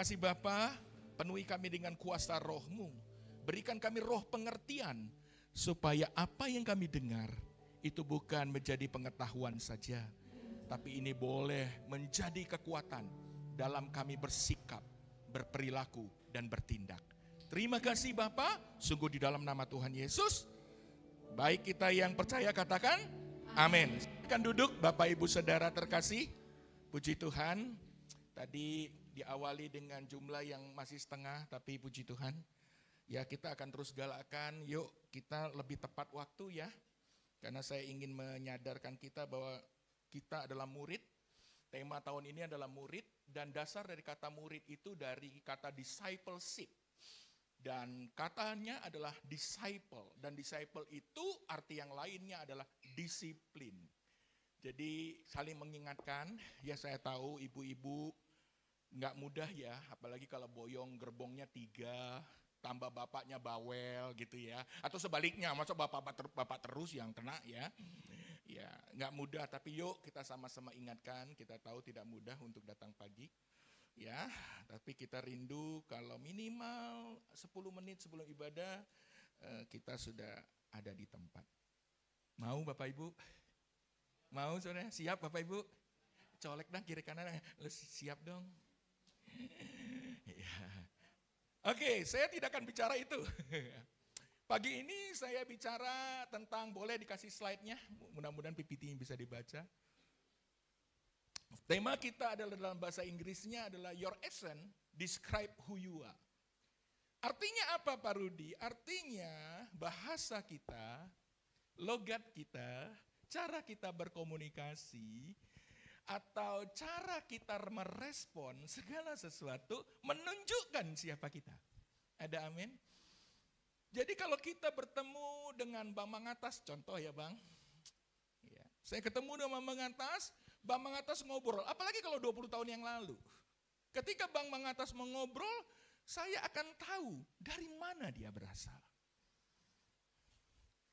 kasih Bapa, penuhi kami dengan kuasa roh-Mu. Berikan kami roh pengertian, supaya apa yang kami dengar, itu bukan menjadi pengetahuan saja, tapi ini boleh menjadi kekuatan dalam kami bersikap, berperilaku, dan bertindak. Terima kasih Bapa, sungguh di dalam nama Tuhan Yesus. Baik kita yang percaya katakan, amin. Silakan duduk Bapak Ibu Saudara terkasih. Puji Tuhan, tadi diawali dengan jumlah yang masih setengah, tapi puji Tuhan. Ya kita akan terus galakkan, yuk kita lebih tepat waktu ya. Karena saya ingin menyadarkan kita bahwa kita adalah murid. Tema tahun ini adalah murid, dan dasar dari kata murid itu dari kata discipleship. Dan katanya adalah disciple, dan disciple itu arti yang lainnya adalah disiplin. Jadi saling mengingatkan, ya saya tahu ibu-ibu nggak mudah ya, apalagi kalau boyong gerbongnya 3, tambah bapaknya bawel gitu ya. Atau sebaliknya, masa bapak terus yang kena ya. Ya nggak mudah, tapi yuk kita sama-sama ingatkan, kita tahu tidak mudah untuk datang pagi. Ya, tapi kita rindu kalau minimal 10 menit sebelum ibadah kita sudah ada di tempat. Mau Bapak Ibu? Mau saudara? Siap Bapak Ibu? Colek dah kiri kanan, siap dong. Ya. Oke, saya tidak akan bicara itu. Pagi ini saya bicara tentang, boleh dikasih slide-nya, mudah-mudahan PPT bisa dibaca. Tema kita adalah dalam bahasa Inggrisnya adalah Your Essence, Describe Who You Are. Artinya apa Pak Rudi? Artinya bahasa kita, logat kita, cara kita berkomunikasi, atau cara kita merespon segala sesuatu menunjukkan siapa kita. Ada amin? Jadi kalau kita bertemu dengan Bang Mangatas, contoh ya Bang. Ya, saya ketemu dengan Bang Mangatas ngobrol, apalagi kalau 20 tahun yang lalu. Ketika Bang Mangatas mengobrol, saya akan tahu dari mana dia berasal.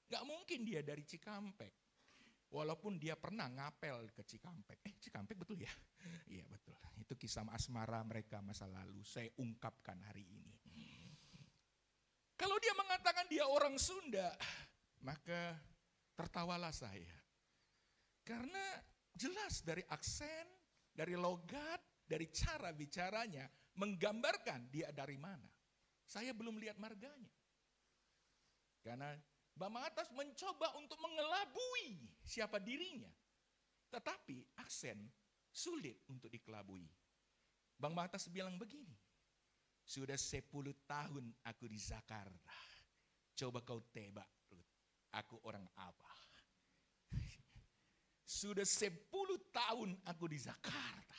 Gak mungkin dia dari Cikampek. Walaupun dia pernah ngapel ke Cikampek. Cikampek betul ya? Iya betul. Itu kisah asmara mereka masa lalu. Saya ungkapkan hari ini. Kalau dia mengatakan dia orang Sunda, maka tertawalah saya. Karena jelas dari aksen, dari logat, dari cara bicaranya, menggambarkan dia dari mana. Saya belum lihat marganya. Karena Bang Mangatas mencoba untuk mengelabui siapa dirinya. Tetapi aksen sulit untuk dikelabui. Bang Mangatas bilang begini, sudah 10 tahun aku di Jakarta. Coba kau tebak, Ruth, aku orang apa? Sudah 10 tahun aku di Jakarta.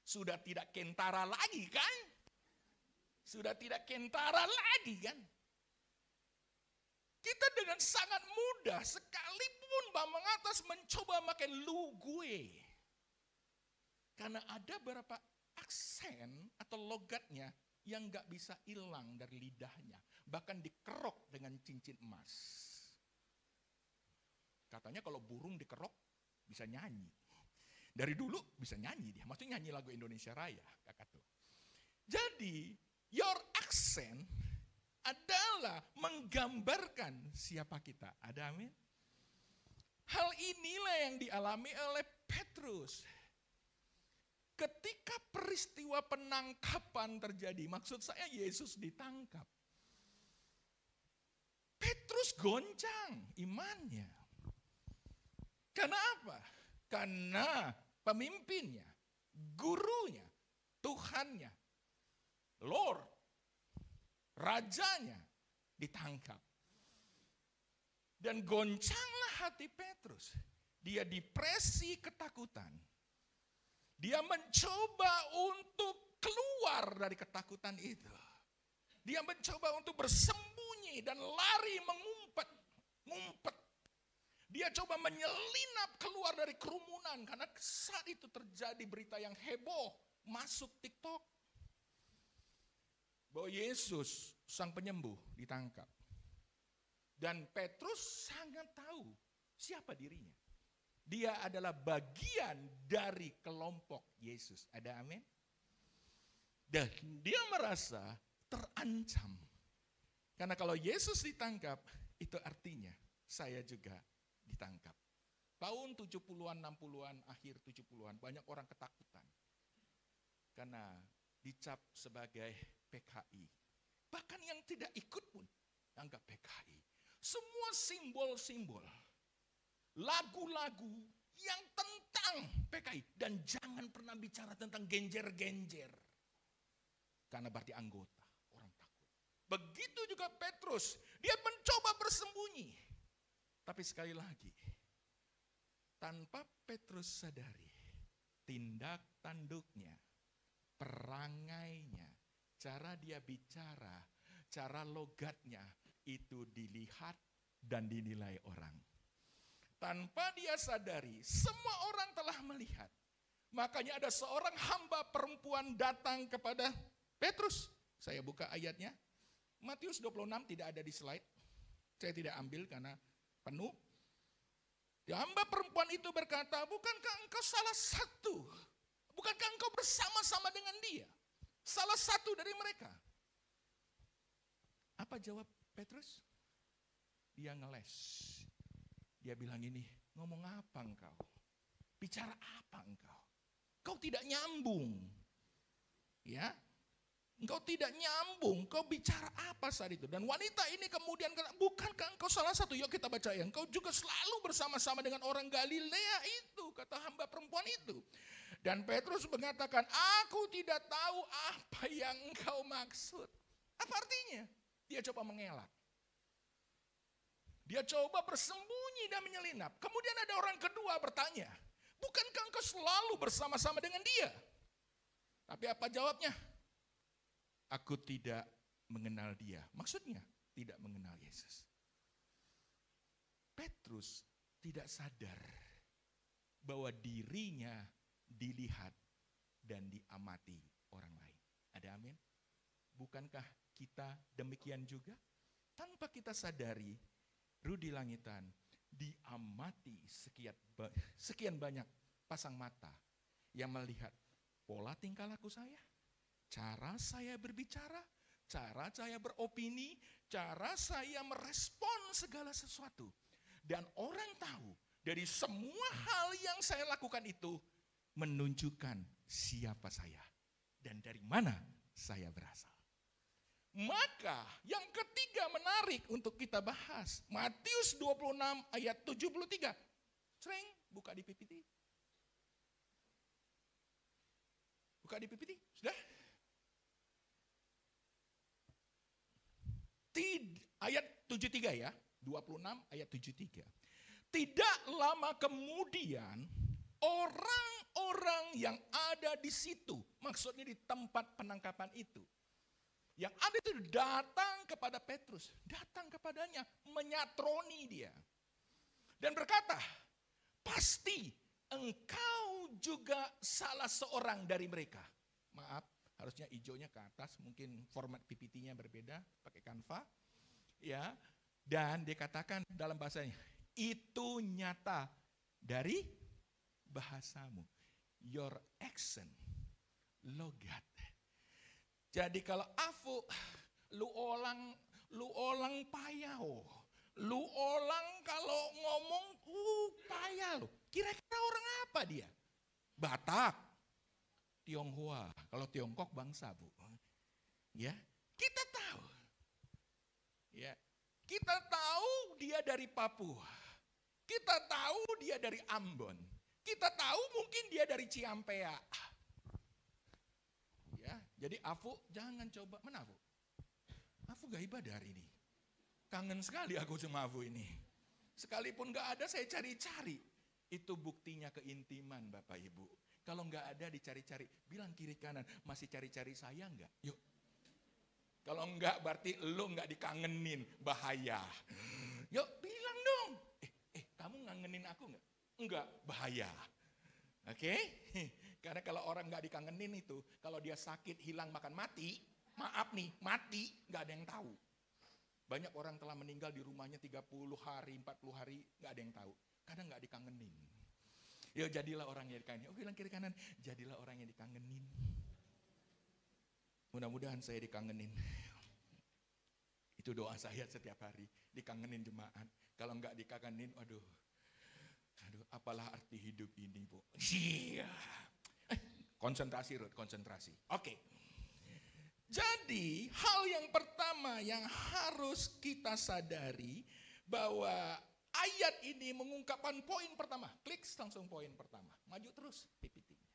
Sudah tidak kentara lagi kan? Sudah tidak kentara lagi kan? Kita dengan sangat mudah, sekalipun Bang Mangatas mencoba makan lu gue. Karena ada beberapa aksen atau logatnya yang gak bisa hilang dari lidahnya. Bahkan dikerok dengan cincin emas. Katanya kalau burung dikerok bisa nyanyi. Dari dulu bisa nyanyi dia, maksudnya nyanyi lagu Indonesia Raya, kakak tuh. Jadi, your accent adalah menggambarkan siapa kita. Ada amin? Hal inilah yang dialami oleh Petrus. Ketika peristiwa penangkapan terjadi, maksud saya Yesus ditangkap. Petrus goncang imannya. Karena apa? Karena pemimpinnya, gurunya, Tuhannya, Lord, rajanya ditangkap. Dan goncanglah hati Petrus. Dia depresi ketakutan. Dia mencoba untuk keluar dari ketakutan itu. Dia mencoba untuk bersembunyi dan lari mengumpet. Dia coba menyelinap keluar dari kerumunan. Karena saat itu terjadi berita yang heboh. Masuk TikTok. Bahwa Yesus sang penyembuh ditangkap. Dan Petrus sangat tahu siapa dirinya. Dia adalah bagian dari kelompok Yesus. Ada amin? Dan dia merasa terancam. Karena kalau Yesus ditangkap, itu artinya saya juga ditangkap. Tahun 70-an, 60-an, akhir 70-an, banyak orang ketakutan. Karena dicap sebagai PKI. Bahkan yang tidak ikut pun anggap PKI. Semua simbol-simbol, lagu-lagu yang tentang PKI. Dan jangan pernah bicara tentang genjer-genjer. Karena berarti anggota, orang takut. Begitu juga Petrus, dia mencoba bersembunyi. Tapi sekali lagi, tanpa Petrus sadari, tindak tanduknya, perangainya, cara dia bicara, cara logatnya, itu dilihat dan dinilai orang. Tanpa dia sadari, semua orang telah melihat. Makanya ada seorang hamba perempuan datang kepada Petrus. Saya buka ayatnya. Matius 26 tidak ada di slide. Saya tidak ambil karena penuh. Hamba perempuan itu berkata, bukankah engkau salah satu? Bukankah engkau bersama-sama dengan dia? Salah satu dari mereka. Apa jawab Petrus? Dia ngeles. Dia bilang ini, ngomong apa engkau? Bicara apa engkau? Kau tidak nyambung. Ya, engkau tidak nyambung, kau bicara apa saat itu? Dan wanita ini kemudian kata, bukankah engkau salah satu? Yuk kita baca ya, engkau juga selalu bersama-sama dengan orang Galilea itu, kata hamba perempuan itu. Dan Petrus mengatakan, aku tidak tahu apa yang engkau maksud. Apa artinya? Dia coba mengelak. Dia coba bersembunyi dan menyelinap. Kemudian ada orang kedua bertanya, bukankah engkau selalu bersama-sama dengan dia? Tapi apa jawabnya? Aku tidak mengenal dia. Maksudnya tidak mengenal Yesus. Petrus tidak sadar bahwa dirinya dilihat dan diamati orang lain. Ada amin? Bukankah kita demikian juga? Tanpa kita sadari, Rudi Langitan diamati sekian banyak pasang mata yang melihat pola tingkah laku saya, cara saya berbicara, cara saya beropini, cara saya merespon segala sesuatu. Dan orang tahu dari semua hal yang saya lakukan itu menunjukkan siapa saya dan dari mana saya berasal. Maka yang ketiga menarik untuk kita bahas. Matius 26 ayat 73. Sering buka di PPT. Buka di PPT, sudah? Ayat 73 ya, 26 ayat 73. Tidak lama kemudian orang-orang yang ada di situ, maksudnya di tempat penangkapan itu, yang ada itu datang kepada Petrus, datang kepadanya, menyatroni dia. Dan berkata, pasti engkau juga salah seorang dari mereka. Maaf, harusnya hijaunya ke atas, mungkin format PPT-nya berbeda, pakai Canva. Ya, dan dikatakan dalam bahasanya, itu nyata dari bahasamu, your accent, logat. Jadi kalau afu, lu orang payau, lu orang kalau ngomong payau. Kira-kira orang apa dia? Batak, Tionghoa. Kalau Tiongkok bangsa, Bu. Ya, kita tahu. Ya, kita tahu dia dari Papua. Kita tahu dia dari Ambon. Kita tahu mungkin dia dari Ciampea. Ya, jadi Afu jangan coba, mana Afu? Afu gak ibadah hari ini. Kangen sekali aku sama Afu ini. Sekalipun gak ada saya cari-cari. Itu buktinya keintiman Bapak Ibu. Kalau gak ada dicari-cari, bilang kiri kanan, masih cari-cari saya enggak? Yuk. Kalau enggak berarti lu enggak dikangenin, bahaya. Yuk bilang dong, kamu ngangenin aku enggak? Enggak, bahaya. Oke? Karena kalau orang enggak dikangenin itu, kalau dia sakit, hilang, makan, mati, maaf nih, mati, enggak ada yang tahu. Banyak orang telah meninggal di rumahnya 30 hari, 40 hari, enggak ada yang tahu. Karena enggak dikangenin. Yuk jadilah orang yang dikangenin. Oh bilang kiri kanan, jadilah orang yang dikangenin. Mudah-mudahan saya dikangenin. Itu doa saya setiap hari, dikangenin jemaat. Kalau enggak dikangenin, aduh, apalah arti hidup ini, Bu? Iya. Konsentrasi, Ruth, konsentrasi. Oke. Jadi, hal yang pertama yang harus kita sadari bahwa ayat ini mengungkapkan poin pertama. Klik langsung poin pertama. Maju terus PPT-nya.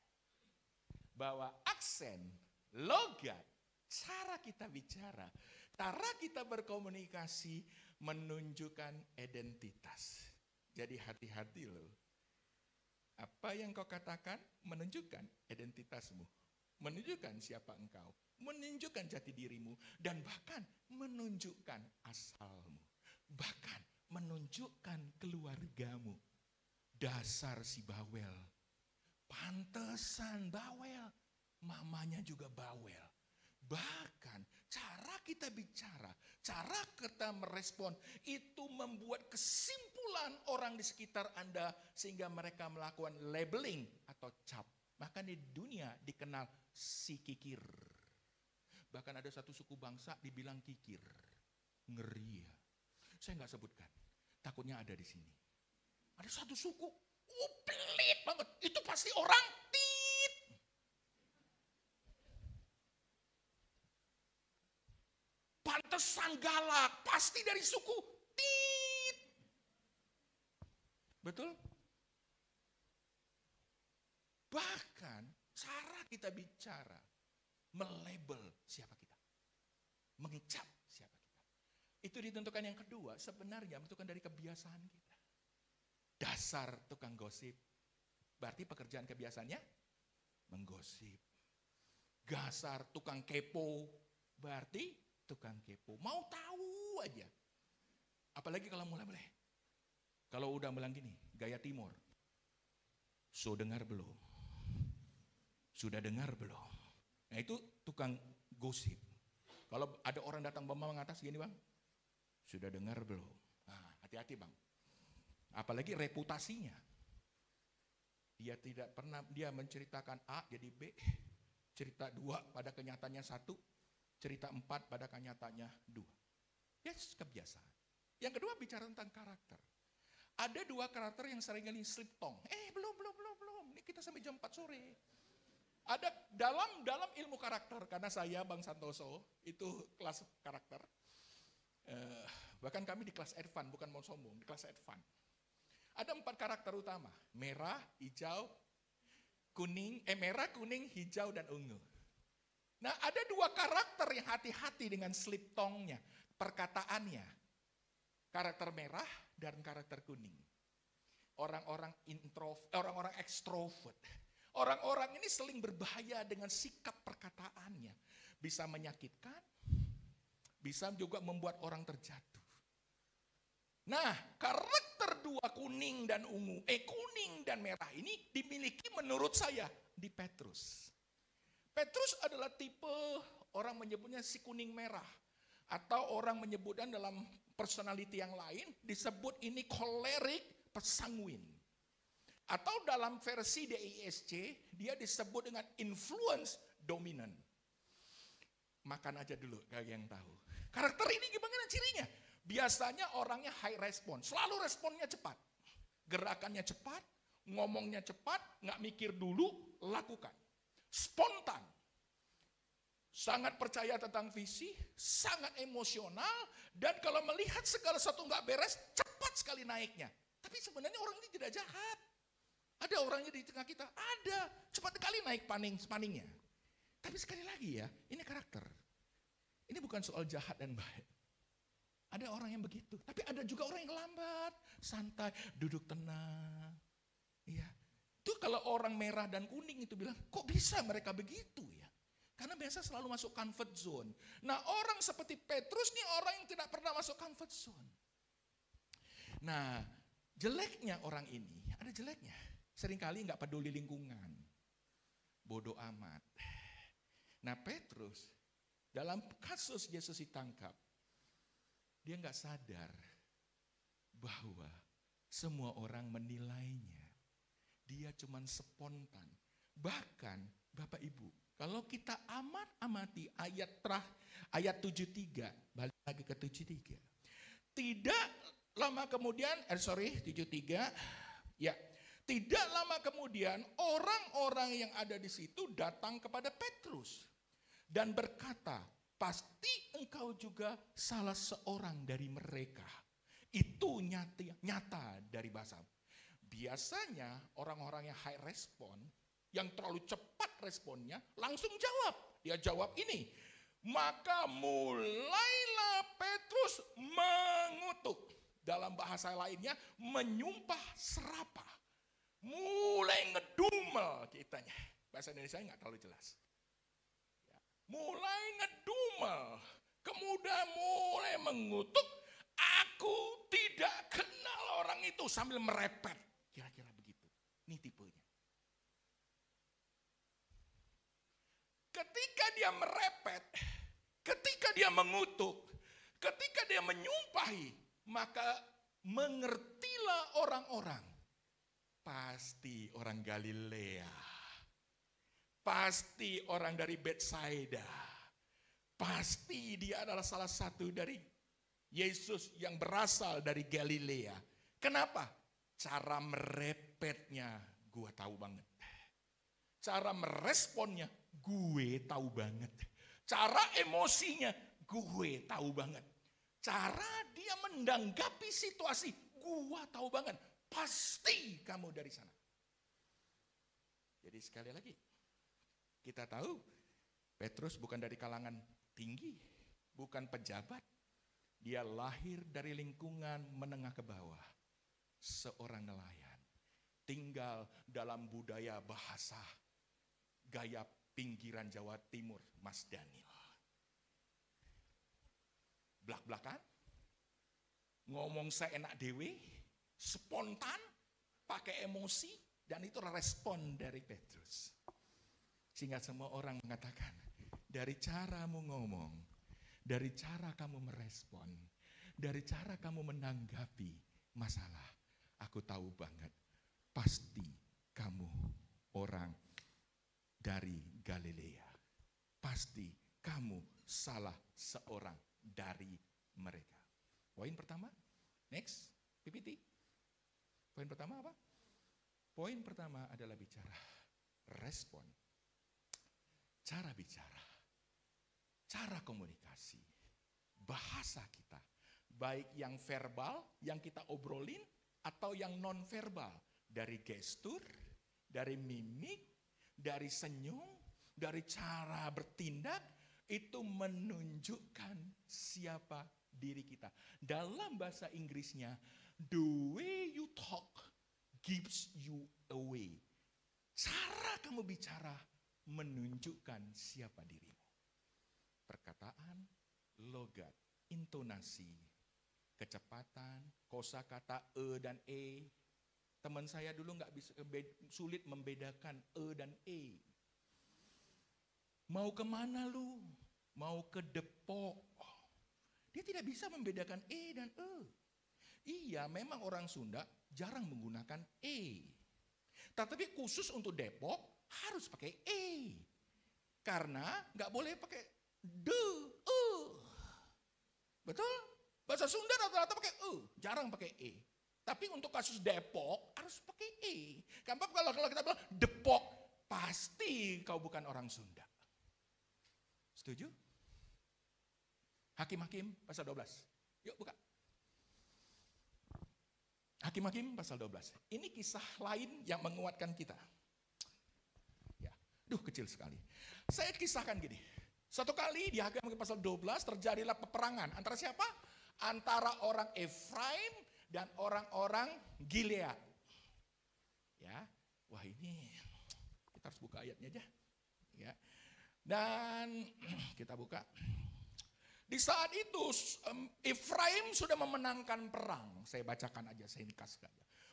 Bahwa aksen, logat, cara kita bicara, cara kita berkomunikasi menunjukkan identitas. Jadi hati-hati loh. Apa yang kau katakan menunjukkan identitasmu. Menunjukkan siapa engkau. Menunjukkan jati dirimu. Dan bahkan menunjukkan asalmu. Bahkan menunjukkan keluargamu. Dasar si bawel. Pantesan bawel. Mamanya juga bawel. Bahkan cara kita bicara, cara kita merespon itu membuat kesimpulan orang di sekitar Anda sehingga mereka melakukan labeling atau cap. Maka di dunia dikenal si kikir. Bahkan ada satu suku bangsa dibilang kikir. Ngeri ya. Saya nggak sebutkan. Takutnya ada di sini. Ada satu suku, pelit banget. Itu pasti orang tit. Pantesan galak, pasti dari suku tit. Betul? Bahkan cara kita bicara melabel siapa kita. Mengecap siapa kita. Itu ditentukan yang kedua, sebenarnya menentukan dari kebiasaan kita. Dasar tukang gosip. Berarti pekerjaan kebiasaannya menggosip. Dasar tukang kepo. Berarti tukang kepo. Mau tahu aja. Apalagi kalau mulai. Kalau udah bilang gini, gaya timur. So dengar belum? Sudah dengar belum? Nah itu tukang gosip. Kalau ada orang datang bang atas gini bang. Sudah dengar belum? Nah, hati-hati bang. Apalagi reputasinya. Dia tidak pernah, dia menceritakan A jadi B. Cerita 2 pada kenyataannya 1. Cerita 4 pada kenyataannya 2. Yes, kebiasaan. Yang kedua bicara tentang karakter. Ada 2 karakter yang seringkali slip tong. Belum. Ini kita sampai jam 4 sore. Ada dalam ilmu karakter, karena saya Bang Santoso, itu kelas karakter. Bahkan kami di kelas advance, bukan mau sombong, di kelas advance. Ada 4 karakter utama, merah, hijau, kuning, merah, kuning, hijau, dan ungu. Nah ada 2 karakter yang hati-hati dengan slip tongnya, perkataannya. Karakter merah dan karakter kuning. Orang-orang orang-orang ekstrovert. Orang-orang ini seling berbahaya dengan sikap perkataannya. Bisa menyakitkan, bisa juga membuat orang terjatuh. Nah, karakter 2 kuning dan ungu, kuning dan merah ini dimiliki menurut saya di Petrus. Petrus adalah tipe orang menyebutnya si kuning merah. Atau orang menyebutkan dalam personality yang lain disebut ini kolerik pesangwin. Atau dalam versi DISC dia disebut dengan influence dominant. Makan aja dulu kalian yang tahu. Karakter ini gimana cirinya? Biasanya orangnya high respon, selalu responnya cepat. Gerakannya cepat, ngomongnya cepat, nggak mikir dulu, lakukan. Spontan. Sangat percaya tentang visi, sangat emosional, dan kalau melihat segala sesuatu nggak beres, cepat sekali naiknya. Tapi sebenarnya orang ini tidak jahat. Ada orangnya di tengah kita, ada. Cepat sekali naik paningnya. Tapi sekali lagi ya, ini karakter. Ini bukan soal jahat dan baik. Ada orang yang begitu, tapi ada juga orang yang lambat, santai, duduk tenang. Iya. Itu kalau orang merah dan kuning itu bilang, kok bisa mereka begitu ya? Karena biasa selalu masuk comfort zone. Nah orang seperti Petrus nih orang yang tidak pernah masuk comfort zone. Nah jeleknya orang ini, ada jeleknya. Seringkali nggak peduli lingkungan. Bodoh amat. Nah Petrus, dalam kasus Yesus ditangkap, dia nggak sadar bahwa semua orang menilainya. Dia cuman spontan. Bahkan Bapak Ibu, kalau kita amati ayat 73, balik lagi ke 73. Tidak lama kemudian, 73, ya. Tidak lama kemudian orang-orang yang ada di situ datang kepada Petrus dan berkata, pasti engkau juga salah seorang dari mereka. Itu nyata dari bahasa. Biasanya orang-orang yang high respon, yang terlalu cepat responnya, langsung jawab. Dia jawab ini. Maka mulailah Petrus mengutuk. Dalam bahasa lainnya, menyumpah serapah. Mulai ngedumel kitanya. Bahasa Indonesia nggak terlalu jelas. Mulai ngedumel. Kemudian mulai mengutuk. Aku tidak kenal orang itu, sambil merepet. Kira-kira begitu. Ini tipenya. Ketika dia merepet, ketika dia mengutuk, ketika dia menyumpahi, maka mengertilah orang-orang. Pasti orang Galilea. Pasti orang dari Betsaida. Pasti dia adalah salah satu dari Yesus yang berasal dari Galilea. Kenapa? Cara merepetnya gue tahu banget. Cara meresponnya gue tahu banget. Cara emosinya gue tahu banget. Cara dia menanggapi situasi gue tahu banget. Pasti kamu dari sana. Jadi sekali lagi, kita tahu Petrus bukan dari kalangan tinggi, bukan pejabat. Dia lahir dari lingkungan menengah ke bawah. Seorang nelayan. Tinggal dalam budaya bahasa gaya pinggiran Jawa Timur, Mas Daniel. Blak-blakan, ngomong seenak dewe, spontan, pakai emosi, dan itu respon dari Petrus. Sehingga semua orang mengatakan, dari caramu ngomong, dari cara kamu merespon, dari cara kamu menanggapi masalah, aku tahu banget, pasti kamu orang dari Galilea. Pasti kamu salah seorang dari mereka. Poin pertama, next, PPT. Poin pertama apa? Poin pertama adalah bicara, respon, cara bicara, cara komunikasi, bahasa kita, baik yang verbal, yang kita obrolin, atau yang non-verbal, dari gestur, dari mimik, dari senyum, dari cara bertindak, itu menunjukkan siapa diri kita. Dalam bahasa Inggrisnya, the way you talk gives you away. Cara kamu bicara menunjukkan siapa dirimu. Perkataan, logat, intonasi, kecepatan, kosakata dan e. Teman saya dulu sulit membedakan e dan e. Mau kemana lu? Mau ke Depok. Dia tidak bisa membedakan e dan e. Iya, memang orang Sunda jarang menggunakan e. Tetapi khusus untuk Depok harus pakai e. Karena nggak boleh pakai de, e. Betul? Bahasa Sunda rata-rata pakai e, jarang pakai e. Tapi untuk kasus Depok harus pakai e. Karena kalau kita bilang Depok, pasti kau bukan orang Sunda. Setuju? Hakim-Hakim pasal 12. Yuk buka. Hakim-Hakim pasal 12. Ini kisah lain yang menguatkan kita. Ya, kecil sekali. Saya kisahkan gini. Suatu kali di Hakim-Hakim pasal 12 terjadilah peperangan. Antara siapa? Antara orang Efraim dan orang-orang Gilead. Ya, wah ini kita harus buka ayatnya aja. Ya. Dan kita buka. Di saat itu Efraim sudah memenangkan perang. Saya bacakan aja, saya ringkas aja.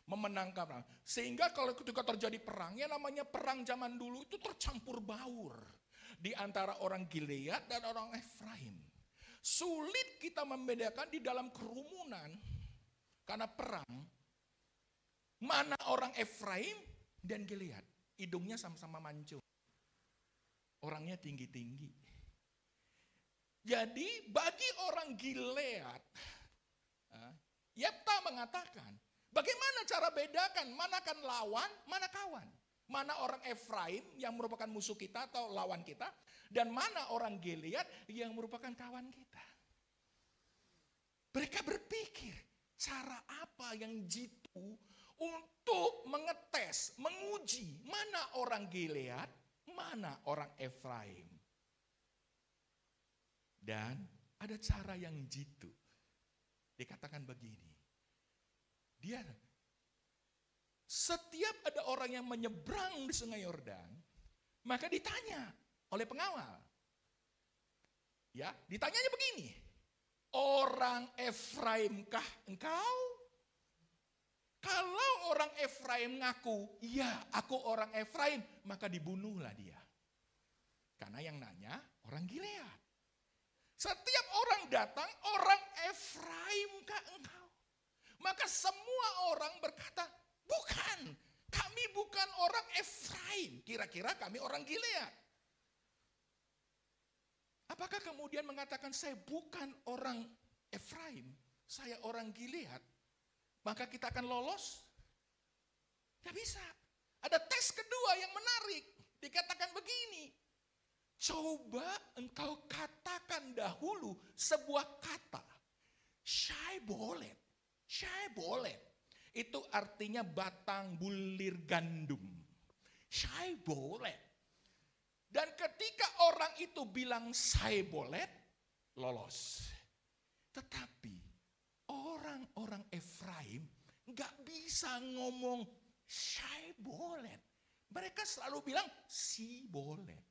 Memenangkan perang. Sehingga kalau ketika terjadi perang, yang namanya perang zaman dulu itu tercampur baur. Di antara orang Gilead dan orang Efraim. Sulit kita membedakan di dalam kerumunan. Karena perang, mana orang Efraim dan Gilead. Hidungnya sama-sama mancung. orangnya tinggi-tinggi. Jadi bagi orang Gilead, Yefta mengatakan, bagaimana cara bedakan manakan lawan, mana kawan? Mana orang Efraim yang merupakan musuh kita atau lawan kita, dan mana orang Gilead yang merupakan kawan kita. Mereka berpikir, cara apa yang jitu untuk mengetes, menguji mana orang Gilead, mana orang Efraim. Dan ada cara yang jitu. Dikatakan begini, setiap ada orang yang menyeberang di Sungai Yordan, maka ditanya oleh pengawal. Ya, ditanyanya begini, orang Efraimkah engkau? Kalau orang Efraim ngaku, iya aku orang Efraim, maka dibunuhlah dia. Karena yang nanya orang Gilead. Setiap orang datang, orang Efraimkah engkau? Maka semua orang berkata, bukan, kami bukan orang Efraim. Kira-kira kami orang Gilead. Apakah kemudian mengatakan saya bukan orang Efraim, saya orang Gilead, maka kita akan lolos? Tidak bisa. Ada tes kedua yang menarik. Dikatakan begini, coba engkau katakan dahulu sebuah kata, Shaibolet. Shaibolet itu artinya batang bulir gandum. Shaibolet. Dan ketika orang itu bilang Shaibolet, lolos. Tetapi orang-orang Efraim gak bisa ngomong Shaibolet. Mereka selalu bilang Sibolet.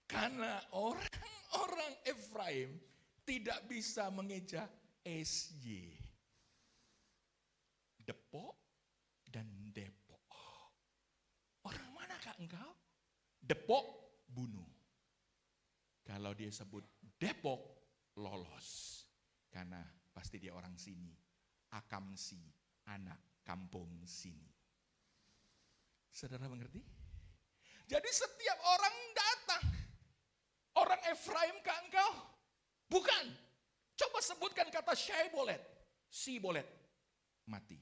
Karena orang-orang Efraim tidak bisa mengeja SY. Depok dan Depok. Orang manakah engkau? Depok bunuh. Kalau dia sebut Depok lolos. Karena pasti dia orang sini. Akamsi, anak kampung sini. Saudara mengerti? Jadi setiap orang datang. Orang Efraim kah engkau? Bukan. Coba sebutkan kata Shaibolet. Sibolet. Mati.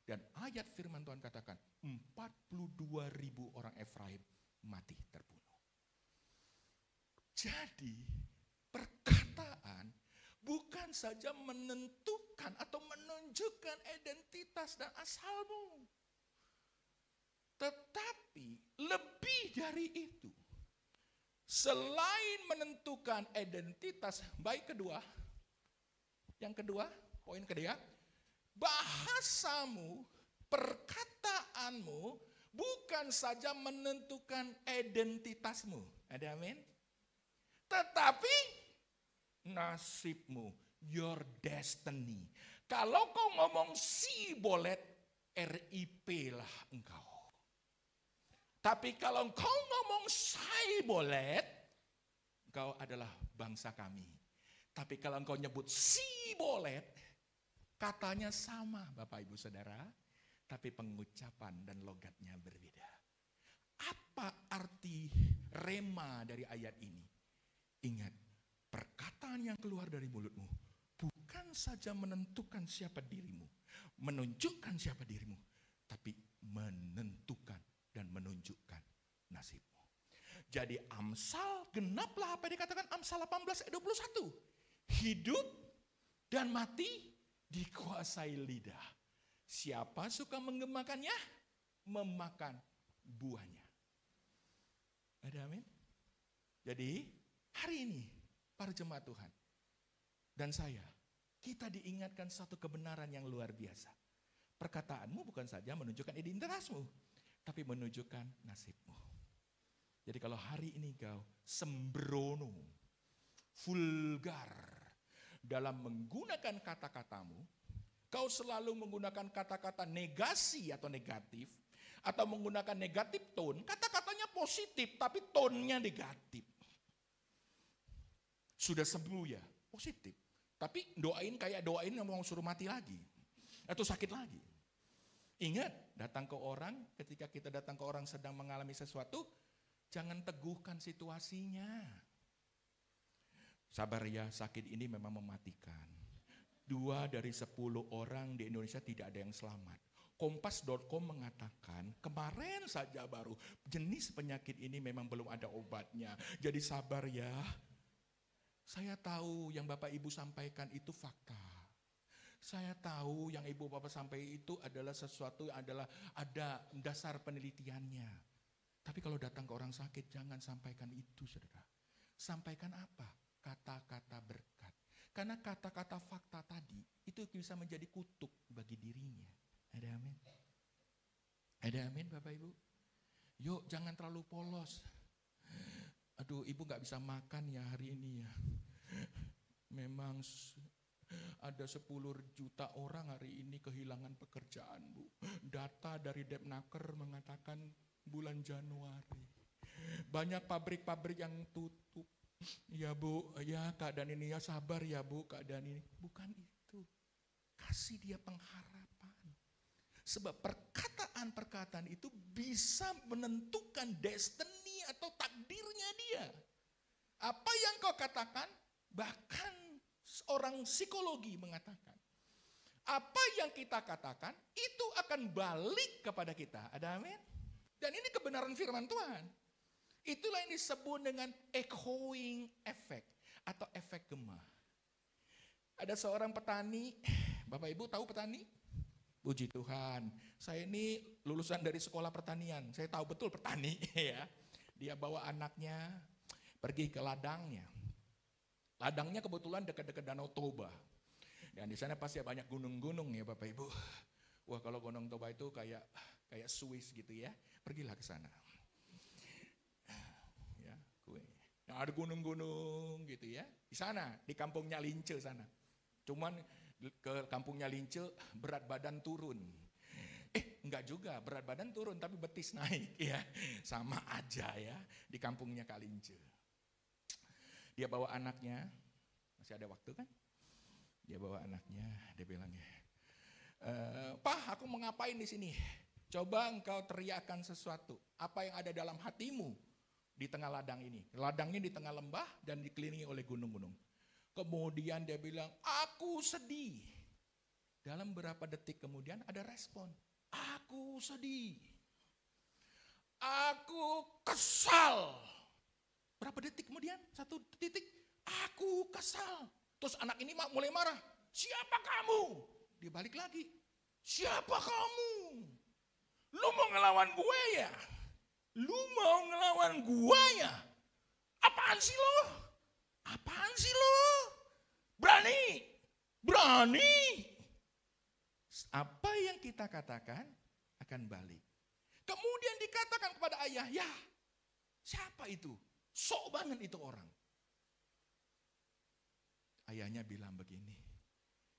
Dan ayat firman Tuhan katakan 42.000 orang Efraim mati terbunuh. Jadi perkataan bukan saja menentukan atau menunjukkan identitas dan asalmu. Tetapi lebih dari itu. Selain menentukan identitas, baik kedua. Yang kedua, poin kedua. Bahasamu, perkataanmu bukan saja menentukan identitasmu. Ada amin? Tetapi nasibmu, your destiny. Kalau kau ngomong Sibolet, RIP lah engkau. Tapi kalau kau ngomong Shaibolet, engkau adalah bangsa kami. Tapi kalau engkau nyebut Sibolet, katanya sama Bapak Ibu Saudara, tapi pengucapan dan logatnya berbeda. Apa arti rema dari ayat ini? Ingat, perkataan yang keluar dari mulutmu bukan saja menentukan siapa dirimu, menunjukkan siapa dirimu, tapi menentukan dan menunjukkan nasibmu. Jadi Amsal, genaplah apa yang dikatakan Amsal 18 ayat 21. Hidup dan mati dikuasai lidah. Siapa suka menggemakannya, memakan buahnya. Ada amin? Jadi hari ini para jemaat Tuhan dan saya, kita diingatkan satu kebenaran yang luar biasa. Perkataanmu bukan saja menunjukkan identitasmu, tapi menunjukkan nasibmu. Jadi kalau hari ini kau sembrono, vulgar dalam menggunakan kata-katamu, kau selalu menggunakan kata-kata negasi atau negatif, atau menggunakan negatif tone, kata-katanya positif tapi tonenya negatif. Sudah sembuh ya, positif. Tapi doain kayak doain yang mau suruh mati lagi, atau sakit lagi. Ingat, datang ke orang, ketika kita datang ke orang sedang mengalami sesuatu, Jangan teguhkan situasinya. Sabar ya, sakit ini memang mematikan. 2 dari 10 orang di Indonesia tidak ada yang selamat. Kompas.com mengatakan kemarin saja baru jenis penyakit ini memang belum ada obatnya. Jadi sabar ya. Saya tahu yang Bapak Ibu sampaikan itu fakta. Saya tahu yang Ibu Bapak sampaikan itu adalah sesuatu yang ada dasar penelitiannya. Tapi kalau datang ke orang sakit jangan sampaikan itu, saudara. Sampaikan apa? Kata-kata berkat. Karena kata-kata fakta tadi itu bisa menjadi kutuk bagi dirinya. Ada amin? Ada amin Bapak Ibu? Yuk jangan terlalu polos. Aduh ibu gak bisa makan ya hari ini ya. Memang ada 10 juta orang hari ini kehilangan pekerjaan Bu. Data dari Depnaker mengatakan bulan Januari. Banyak pabrik-pabrik yang tutup. Ya Bu, ya keadaan ini ya sabar ya Bu keadaan ini. Bukan itu. Kasih dia pengharapan. Sebab perkataan-perkataan itu bisa menentukan destiny atau takdirnya dia. Apa yang kau katakan, bahkan orang psikologi mengatakan, apa yang kita katakan itu akan balik kepada kita. Ada amin? Dan ini kebenaran firman Tuhan. Itulah yang disebut dengan echoing effect atau efek gema. Ada seorang petani, Bapak Ibu tahu petani? Puji Tuhan, saya ini lulusan dari sekolah pertanian. Saya tahu betul petani ya. Dia bawa anaknya pergi ke ladangnya. Ladangnya kebetulan dekat-dekat Danau Toba. Dan di sana pasti banyak gunung-gunung ya Bapak Ibu. Wah kalau Gunung Toba itu kayak Swiss gitu ya. Pergilah ke sana. Ya, nah, ada gunung-gunung gitu ya. Di sana, di kampungnya Lince sana. Cuman ke kampungnya Lince berat badan turun. Enggak juga, berat badan turun tapi betis naik ya. Sama aja ya di kampungnya Kalince. Dia bawa anaknya, masih ada waktu kan? Dia bawa anaknya, dia bilang ya, "Pak, aku mau ngapain di sini? Coba engkau teriakkan sesuatu. Apa yang ada dalam hatimu di tengah ladang ini? Ladangnya di tengah lembah dan dikelilingi oleh gunung-gunung." Kemudian dia bilang, "Aku sedih." Dalam beberapa detik kemudian ada respon. "Aku sedih. Aku kesal." Berapa detik kemudian? 1 titik. "Aku kesal." Terus anak ini mulai marah. "Siapa kamu?" Dia balik lagi. "Siapa kamu? Lu mau ngelawan gue ya? Lu mau ngelawan gue ya? Apaan sih lo? Apaan sih lo? Berani? Berani?" Apa yang kita katakan akan balik. Kemudian dikatakan kepada ayah, "Ya, siapa itu? Sok banget itu orang." Ayahnya bilang begini,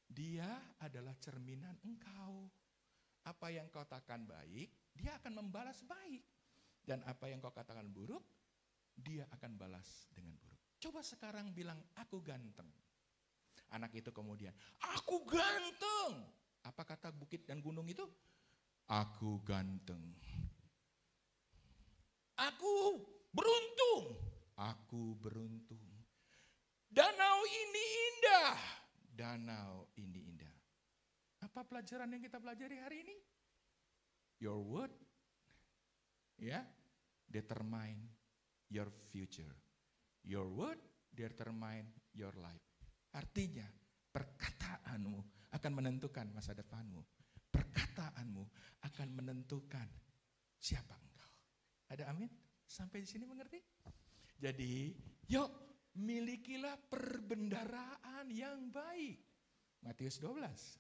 "Dia adalah cerminan engkau. Apa yang kau katakan baik, dia akan membalas baik. Dan apa yang kau katakan buruk, dia akan balas dengan buruk. Coba sekarang bilang, aku ganteng." Anak itu kemudian, "Aku ganteng." Apa kata bukit dan gunung itu? "Aku ganteng." "Aku beruntung." "Aku beruntung." "Danau ini indah." Danau ini indah. Apa pelajaran yang kita pelajari hari ini? Your word, ya, determine your future. Your word determine your life. Artinya, perkataanmu akan menentukan masa depanmu. Perkataanmu akan menentukan siapa engkau. Ada amin? Sampai di sini mengerti? Jadi, yuk milikilah perbendaraan yang baik. Matius 12.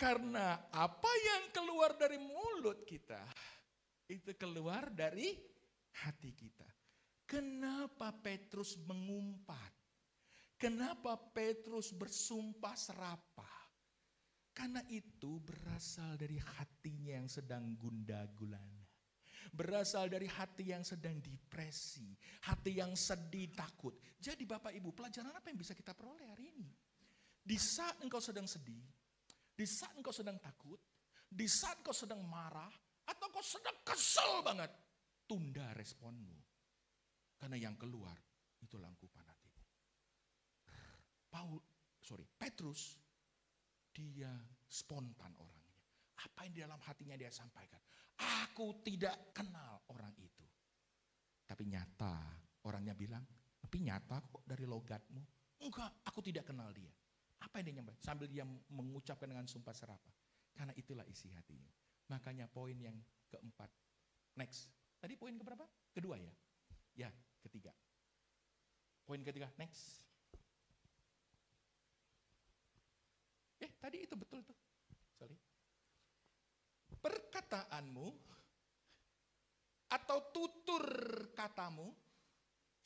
Karena apa yang keluar dari mulut kita, itu keluar dari hati kita. Kenapa Petrus mengumpat? Kenapa Petrus bersumpah serapah? Karena itu berasal dari hatinya yang sedang gundah gulana. Berasal dari hati yang sedang depresi. Hati yang sedih, takut. Jadi Bapak Ibu, pelajaran apa yang bisa kita peroleh hari ini? Di saat engkau sedang sedih, di saat engkau sedang takut, di saat engkau sedang marah, atau engkau sedang kesel banget, tunda responmu. Karena yang keluar itu langkupan hatimu. Petrus, dia spontan orangnya. Apa yang di dalam hatinya dia sampaikan? Aku tidak kenal orang itu. Tapi nyata, orangnya bilang, tapi nyata kok dari logatmu. Enggak, aku tidak kenal dia. Apa yang dia nyampaikan? Sambil dia mengucapkan dengan sumpah serapah. Karena itulah isi hatinya. Makanya poin yang keempat. Next. Tadi poin keberapa? Kedua ya? Ya, ketiga. Poin ketiga, next. Tadi itu betul tuh. Sorry. Perkataanmu atau tutur katamu,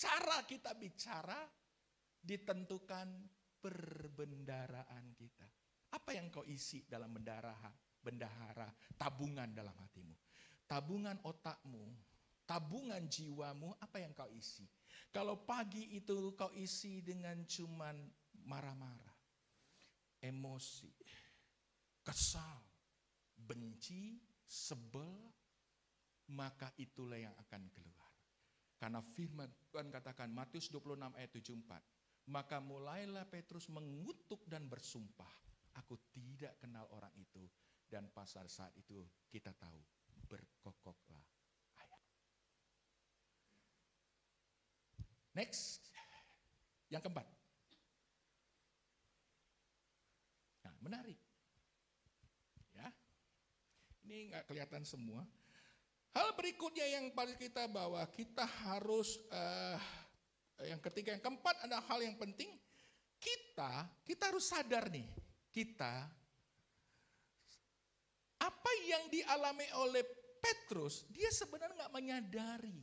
cara kita bicara ditentukan perbendaharaan kita. Apa yang kau isi dalam bendahara, tabungan dalam hatimu? Tabungan otakmu, tabungan jiwamu, apa yang kau isi? Kalau pagi itu kau isi dengan cuman marah-marah, emosi, kesal, benci, sebel, maka itulah yang akan keluar. Karena firman Tuhan katakan, Matius 26 ayat 74, maka mulailah Petrus mengutuk dan bersumpah, aku tidak kenal orang itu. Dan pasal saat itu kita tahu, berkokoklah ayam. Next, yang keempat. Nah, menarik. Ya, ini nggak kelihatan semua. Hal berikutnya yang paling kita bawa, kita harus yang ketiga, yang keempat ada hal yang penting. Kita harus sadar nih, apa yang dialami oleh Petrus, dia sebenarnya nggak menyadari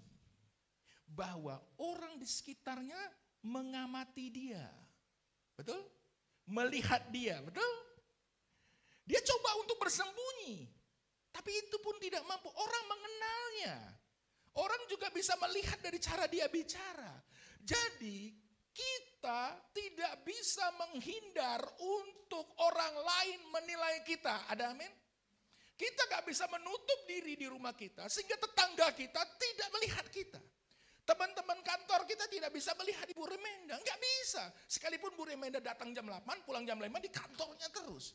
bahwa orang di sekitarnya mengamati dia, betul? Melihat dia, betul? Dia coba untuk bersembunyi, tapi itu pun tidak mampu. Orang mengenalnya, orang juga bisa melihat dari cara dia bicara. Jadi kita tidak bisa menghindar untuk orang lain menilai kita. Ada amin? Kita gak bisa menutup diri di rumah kita sehingga tetangga kita tidak melihat kita. Teman-teman kantor kita tidak bisa melihat Ibu Remenda. Gak bisa. Sekalipun Bu Remenda datang jam 8, pulang jam 5 di kantornya terus.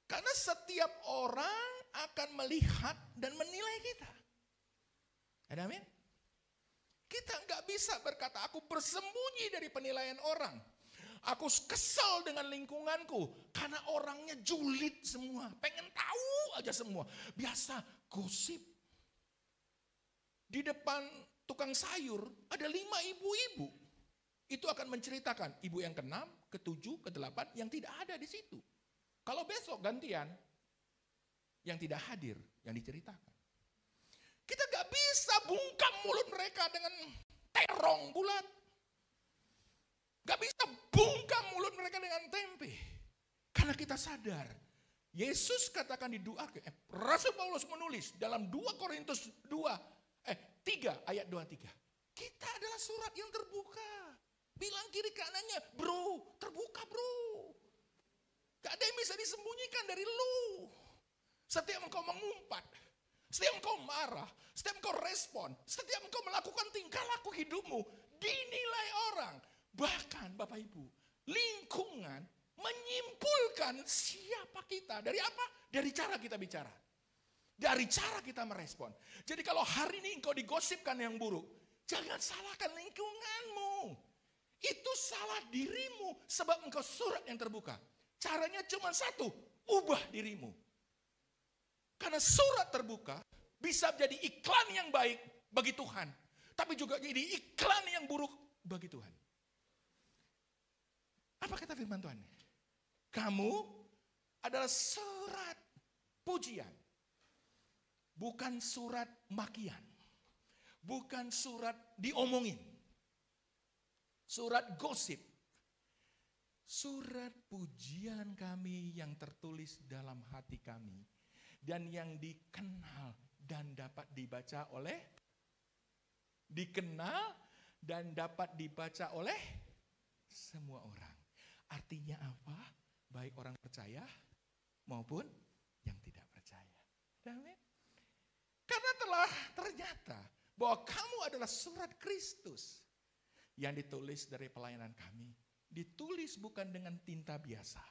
Karena setiap orang akan melihat dan menilai kita. Ada amin? Kita gak bisa berkata, aku bersembunyi dari penilaian orang. Aku kesel dengan lingkunganku karena orangnya julid semua, pengen tahu aja semua. Biasa gosip. Di depan tukang sayur ada 5 ibu-ibu. Itu akan menceritakan ibu yang ke-6, ke-7, ke-8 yang tidak ada di situ. Kalau besok gantian, yang tidak hadir, yang diceritakan. Kita gak bisa bungkam mulut mereka dengan terong bulat. Gak bisa bungkam mulut mereka dengan tempe. Karena kita sadar, Yesus katakan di doa, Rasul Paulus menulis dalam 2 Korintus 3 ayat 23. Kita adalah surat yang terbuka. Bilang kiri kanannya, bro, terbuka bro. Gak ada yang bisa disembunyikan dari lu. Setiap engkau mengumpat, setiap engkau marah, setiap engkau respon, setiap engkau melakukan tingkah laku hidupmu, dinilai orang. Bahkan Bapak Ibu, lingkungan menyimpulkan siapa kita. Dari apa? Dari cara kita bicara. Dari cara kita merespon. Jadi kalau hari ini engkau digosipkan yang buruk, jangan salahkan lingkunganmu. Itu salah dirimu sebab engkau surat yang terbuka. Caranya cuma satu, ubah dirimu. Karena surat terbuka bisa jadi iklan yang baik bagi Tuhan. Tapi juga jadi iklan yang buruk bagi Tuhan. Apa kata firman Tuhan? Kamu adalah surat pujian. Bukan surat makian. Bukan surat diomongin. Surat gosip. Surat pujian kami yang tertulis dalam hati kami. Dan yang dikenal dan dapat dibaca oleh. Dikenal dan dapat dibaca oleh semua orang. Artinya apa? Baik orang percaya maupun yang tidak percaya. Amin. Karena ternyata bahwa kamu adalah surat Kristus yang ditulis dari pelayanan kami. Ditulis bukan dengan tinta biasa,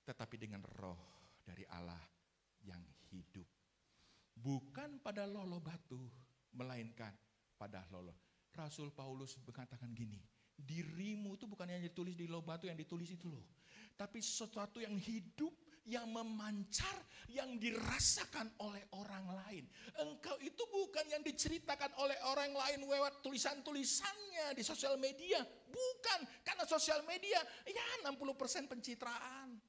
tetapi dengan roh dari Allah yang hidup. Bukan pada lolo batu, melainkan pada lolo. Rasul Paulus mengatakan gini, dirimu itu bukan yang ditulis di lolo batu yang ditulis itu loh. Tapi sesuatu yang hidup, yang memancar, yang dirasakan oleh orang lain. Engkau itu bukan yang diceritakan oleh orang lain lewat tulisan-tulisannya di sosial media. Bukan, karena sosial media ya 60% pencitraan.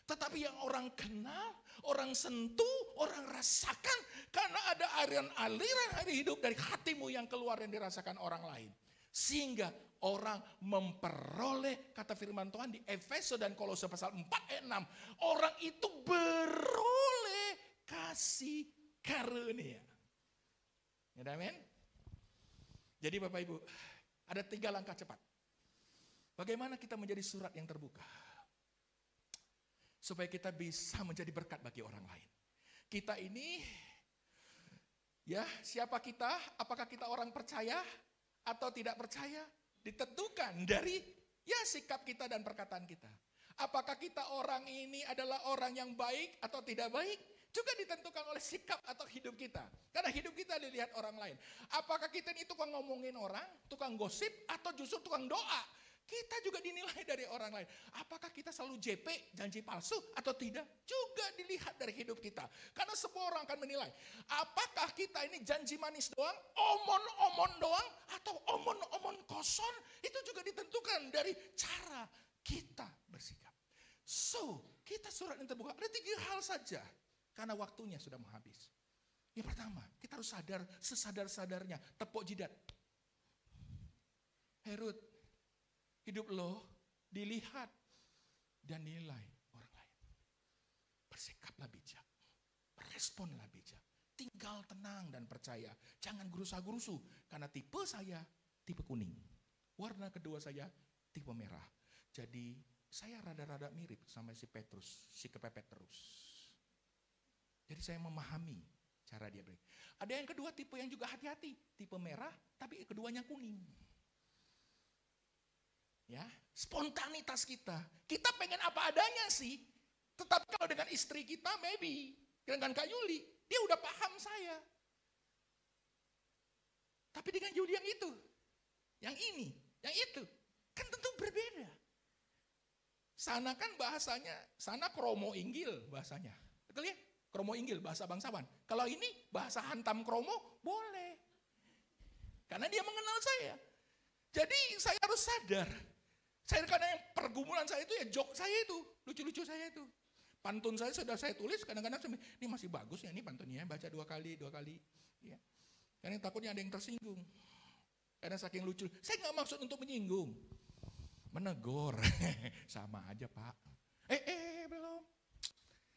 Tetapi yang orang kenal, orang sentuh, orang rasakan. Karena ada aliran air hidup dari hatimu yang keluar yang dirasakan orang lain. Sehingga orang memperoleh, kata firman Tuhan di Efeso dan Kolose pasal 4 ayat 6. Orang itu beroleh kasih karunia. Ya, amin. Jadi Bapak Ibu, ada 3 langkah cepat. Bagaimana kita menjadi surat yang terbuka? Supaya kita bisa menjadi berkat bagi orang lain. Kita ini, ya siapa kita? Apakah kita orang percaya atau tidak percaya? Ditentukan dari ya sikap kita dan perkataan kita. Apakah kita orang ini adalah orang yang baik atau tidak baik? Juga ditentukan oleh sikap atau hidup kita. Karena hidup kita dilihat orang lain. Apakah kita ini tukang ngomongin orang, tukang gosip, atau justru tukang doa? Kita juga dinilai dari orang lain. Apakah kita selalu JP, janji palsu atau tidak? Juga dilihat dari hidup kita. Karena semua orang akan menilai. Apakah kita ini janji manis doang, omon-omon doang, atau omon-omon kosong? Itu juga ditentukan dari cara kita bersikap. So, kita surat yang terbuka. Ada 3 hal saja. Karena waktunya sudah mau habis. Yang pertama, kita harus sadar sesadar-sadarnya. Tepuk jidat. Herut. Hidup lo dilihat dan dinilai orang lain. Bersikaplah bijak, beresponlah bijak. Tinggal tenang dan percaya. Jangan gerusa-gerusu, karena tipe saya tipe kuning. Warna kedua saya tipe merah. Jadi saya rada-rada mirip sama si Petrus, si kepepet terus. Jadi saya memahami cara dia beri. Ada yang kedua tipe yang juga hati-hati, tipe merah tapi keduanya kuning. Ya, spontanitas kita. Kita pengen apa adanya sih. Tetapi kalau dengan istri kita, maybe. Dengan Kak Yuli, dia udah paham saya. Tapi dengan Yuli yang itu, yang ini, yang itu, kan tentu berbeda. Sana kan bahasanya, sana kromo inggil bahasanya. Betul ya? Kromo inggil, bahasa bangsawan. Kalau ini bahasa hantam kromo, boleh. Karena dia mengenal saya. Jadi saya harus sadar. Saya kadang yang pergumulan saya itu ya joke saya itu, lucu-lucu saya itu. Pantun saya sudah saya tulis, kadang-kadang ini masih bagus ya ini pantunnya, baca 2 kali. Ya. Karena takutnya ada yang tersinggung. Karena saking lucu, saya nggak maksud untuk menyinggung. Menegur, sama aja Pak. Belum.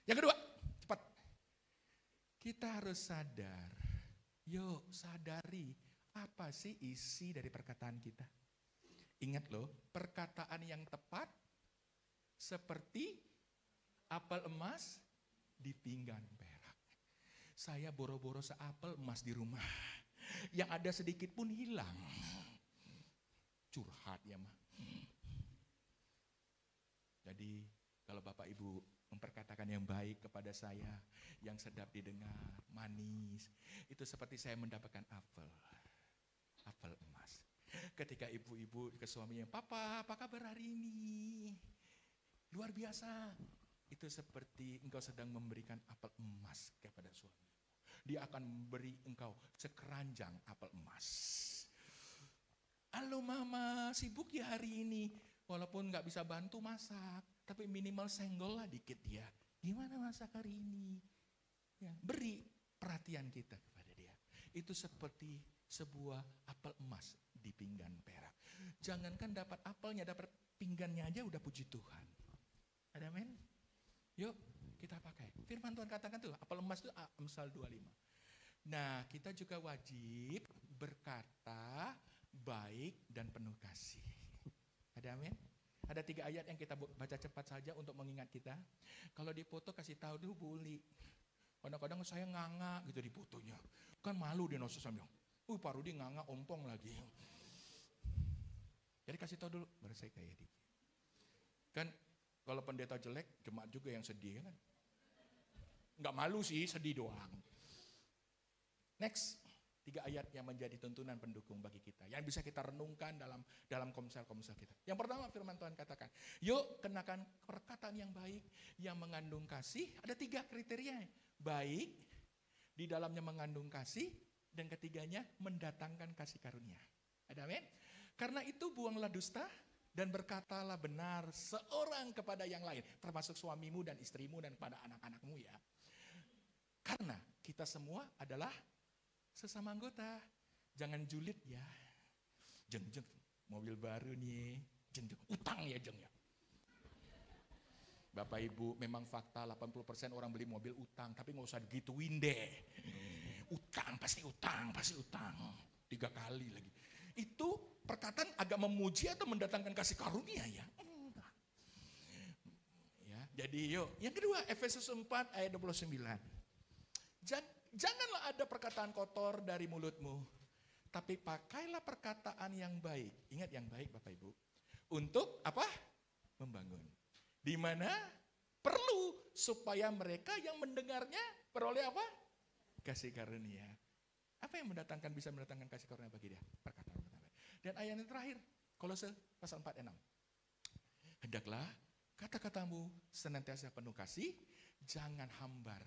Yang kedua, cepat. Kita harus sadar, yuk sadari apa sih isi dari perkataan kita. Ingat loh, perkataan yang tepat seperti apel emas di pinggan perak. Saya boro-boro seapel emas di rumah. Yang ada sedikit pun hilang. Curhat ya mah. Jadi kalau Bapak Ibu memperkatakan yang baik kepada saya, yang sedap didengar, manis, itu seperti saya mendapatkan apel emas. Ketika ibu-ibu ke suaminya, Papa, apa kabar hari ini? Luar biasa. Itu seperti engkau sedang memberikan apel emas kepada suami. Dia akan memberi engkau sekeranjang apel emas. Halo mama, sibuk ya hari ini? Walaupun gak bisa bantu masak, tapi minimal senggol lah dikit dia. Gimana masak hari ini? Ya, beri perhatian kita kepada dia. Itu seperti sebuah apel emas di pinggan perak. Jangankan dapat apelnya, dapat pinggannya aja udah puji Tuhan. Ada amin? Yuk kita pakai. Firman Tuhan katakan tuh, apel emas itu Amsal 25. Nah kita juga wajib berkata baik dan penuh kasih. Ada amin? Ada 3 ayat yang kita baca cepat saja untuk mengingat kita. Kalau di foto kasih tahu dulu boleh. Kadang-kadang saya nganga gitu di fotonya. Kan malu dia nosus sambil. Pak Rudi nganga ompong lagi. Jadi kasih tahu dulu, baru saya kayak dia. Kan kalau pendeta jelek, jemaat juga yang sedih kan. Enggak malu sih, sedih doang. Next, 3 ayat yang menjadi tuntunan pendukung bagi kita. Yang bisa kita renungkan dalam komsel-komsel kita. Yang pertama firman Tuhan katakan, yuk kenakan perkataan yang baik, yang mengandung kasih. Ada 3 kriteria. Baik, di dalamnya mengandung kasih, dan ketiganya mendatangkan kasih karunia. Ada amin? Karena itu buanglah dusta, dan berkatalah benar seorang kepada yang lain. Termasuk suamimu dan istrimu dan kepada anak-anakmu ya. Karena kita semua adalah sesama anggota. Jangan julid ya. Jeng, mobil baru nih. Jeng, utang ya jeng ya. Bapak Ibu, memang fakta 80% orang beli mobil utang. Tapi gak usah digituin deh. Utang, pasti utang. 3 kali lagi. Itu perkataan agak memuji atau mendatangkan kasih karunia ya. Jadi yuk, yang kedua Efesus 4 ayat 29. Janganlah ada perkataan kotor dari mulutmu, tapi pakailah perkataan yang baik. Ingat yang baik Bapak Ibu. Untuk apa? Membangun. Di mana perlu supaya mereka yang mendengarnya beroleh apa? Kasih karunia. Apa yang bisa mendatangkan kasih karunia bagi dia? Perkataan pertama. Dan ayat yang terakhir, Kolose pasal 4 ayat 6. Hendaklah kata-katamu senantiasa penuh kasih, jangan hambar.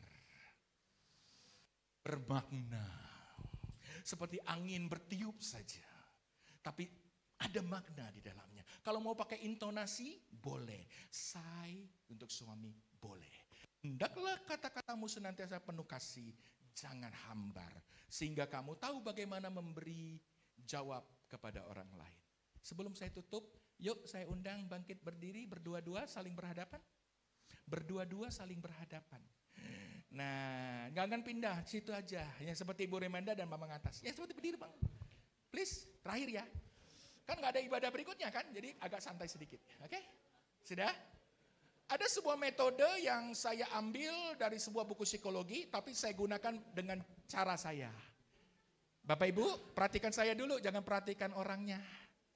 Bermakna. Seperti angin bertiup saja. Tapi ada makna di dalamnya. Kalau mau pakai intonasi, boleh. Say untuk suami, boleh. Hendaklah kata-katamu senantiasa penuh kasih, jangan hambar. Sehingga kamu tahu bagaimana memberi jawab kepada orang lain. Sebelum saya tutup, yuk saya undang bangkit berdiri, berdua-dua saling berhadapan. Berdua-dua saling berhadapan. Nah, gak akan pindah, situ aja. Yang seperti Ibu Remanda dan Mama Atas. Ya seperti berdiri Bang. Please, terakhir ya. Kan gak ada ibadah berikutnya kan, jadi agak santai sedikit. Oke? Sudah? Ada sebuah metode yang saya ambil dari sebuah buku psikologi, tapi saya gunakan dengan cara saya. Bapak Ibu, perhatikan saya dulu, jangan perhatikan orangnya.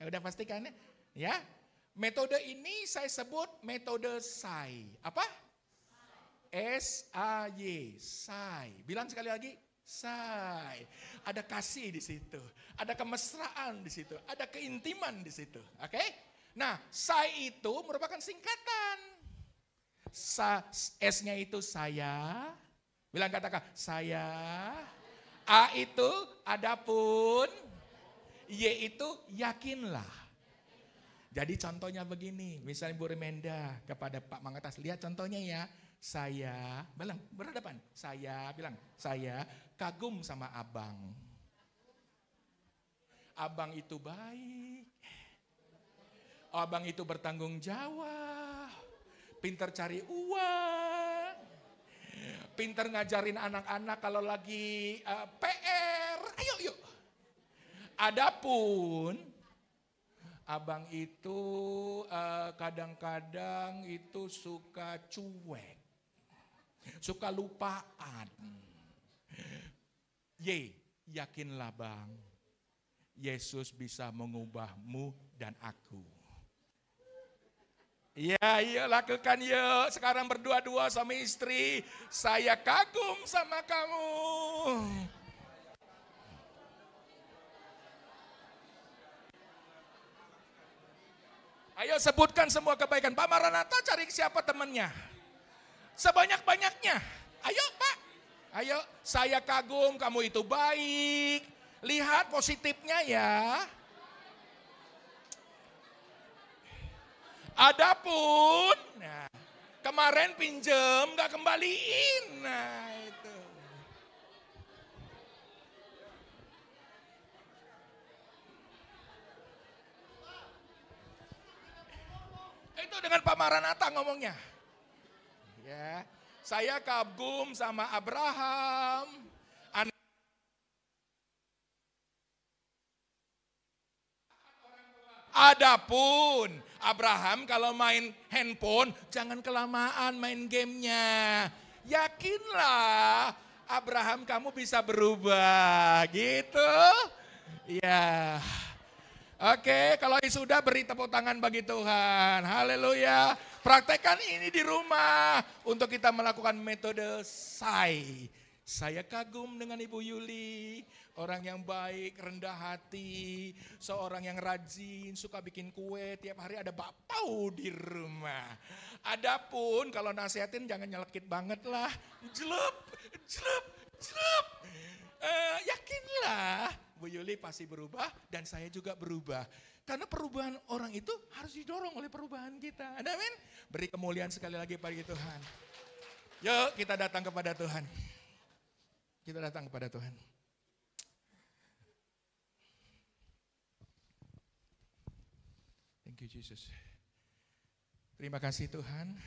Ya udah pastikan ya. Metode ini saya sebut metode SAY. Apa? S-A-Y, say. Bilang sekali lagi, say. Ada kasih di situ, ada kemesraan di situ, ada keintiman di situ. Oke? Nah, say itu merupakan singkatan. S-nya itu saya. Bilang katakan saya. A itu adapun. Y itu yakinlah. Jadi contohnya begini, misalnya Bu Remenda kepada Pak Mangatas, lihat contohnya ya. Saya, bilang berhadapan, saya kagum sama abang. Abang itu baik. Abang itu bertanggung jawab. Pinter cari uang. Pinter ngajarin anak-anak kalau lagi PR. Ayo yuk. Adapun abang itu kadang-kadang itu suka cuek. Suka lupaan. Yakinlah Bang, Yesus bisa mengubahmu dan aku. Ya, yuk lakukan yuk. Sekarang berdua-dua sama istri. Saya kagum sama kamu. Ayo sebutkan semua kebaikan. Pak Maranatha cari siapa temannya? Sebanyak-banyaknya. Ayo Pak. Ayo, saya kagum kamu itu baik. Lihat positifnya ya. Adapun, nah, kemarin pinjem gak kembaliin. Nah itu. Itu dengan Pak Maranatha ngomongnya. Ya, saya kagum sama Abraham. Adapun Abraham kalau main handphone jangan kelamaan main gamenya. Yakinlah Abraham kamu bisa berubah gitu. Ya. Oke, kalau sudah beri tepuk tangan bagi Tuhan. Haleluya. Praktekkan ini di rumah untuk kita melakukan metode SAI. Saya kagum dengan Ibu Yuli, orang yang baik, rendah hati, seorang yang rajin, suka bikin kue, tiap hari ada bakpao di rumah. Adapun kalau nasihatin jangan nyelekit banget lah, jelup, jelup, jelup. Yakinlah Bu Yuli pasti berubah dan saya juga berubah. Karena perubahan orang itu harus didorong oleh perubahan kita. Amin. Beri kemuliaan sekali lagi bagi Tuhan. Yuk kita datang kepada Tuhan. Kita datang kepada Tuhan. Thank you Jesus. Terima kasih Tuhan.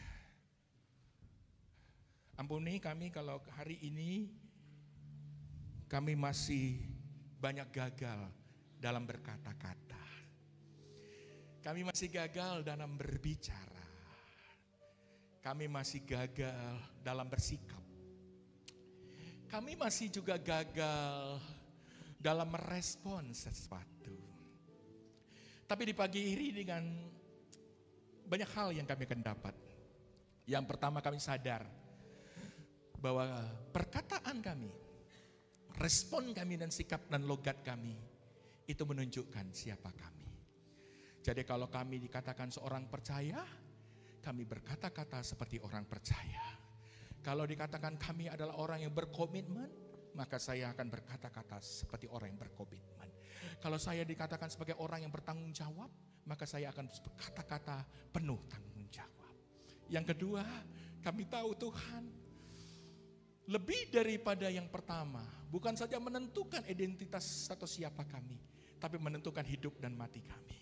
Ampuni kami kalau hari ini kami masih banyak gagal dalam berkata-kata. Kami masih gagal dalam berbicara. Kami masih gagal dalam bersikap. Kami masih juga gagal dalam merespon sesuatu. Tapi di pagi ini dengan banyak hal yang kami akan dapat. Yang pertama kami sadar bahwa perkataan kami, respon kami dan sikap dan logat kami itu menunjukkan siapa kami. Jadi kalau kami dikatakan seorang percaya, kami berkata-kata seperti orang percaya. Kalau dikatakan kami adalah orang yang berkomitmen, maka saya akan berkata-kata seperti orang yang berkomitmen. Kalau saya dikatakan sebagai orang yang bertanggung jawab, maka saya akan berkata-kata penuh tanggung jawab. Yang kedua, kami tahu Tuhan lebih daripada yang pertama, bukan saja menentukan identitas atau siapa kami, tapi menentukan hidup dan mati kami.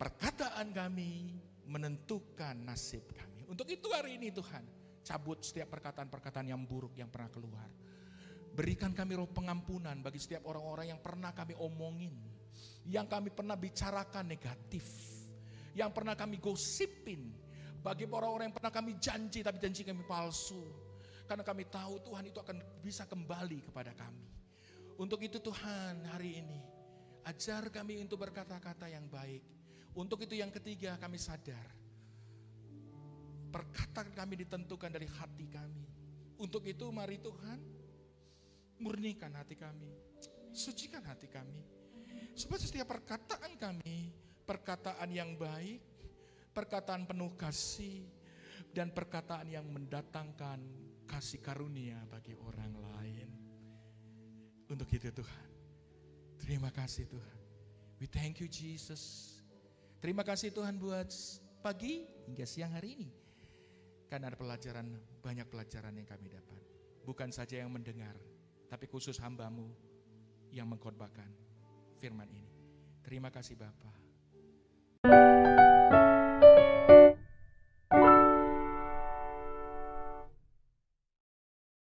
Perkataan kami menentukan nasib kami. Untuk itu hari ini Tuhan, cabut setiap perkataan-perkataan yang buruk yang pernah keluar. Berikan kami roh pengampunan bagi setiap orang-orang yang pernah kami omongin, yang kami pernah bicarakan negatif, yang pernah kami gosipin, bagi orang-orang yang pernah kami janji tapi janji kami palsu. Karena kami tahu Tuhan itu akan bisa kembali kepada kami. Untuk itu Tuhan hari ini, ajar kami untuk berkata-kata yang baik. Untuk itu yang ketiga kami sadar, perkataan kami ditentukan dari hati kami. Untuk itu mari Tuhan, murnikan hati kami, sucikan hati kami. Supaya setiap perkataan kami, perkataan yang baik, perkataan penuh kasih, dan perkataan yang mendatangkan kasih karunia bagi orang lain. Untuk itu Tuhan, terima kasih Tuhan. We thank you Jesus. Terima kasih Tuhan buat pagi hingga siang hari ini. Karena ada pelajaran, banyak pelajaran yang kami dapat. Bukan saja yang mendengar, tapi khusus hamba-Mu yang mengkhotbahkan firman ini. Terima kasih Bapa.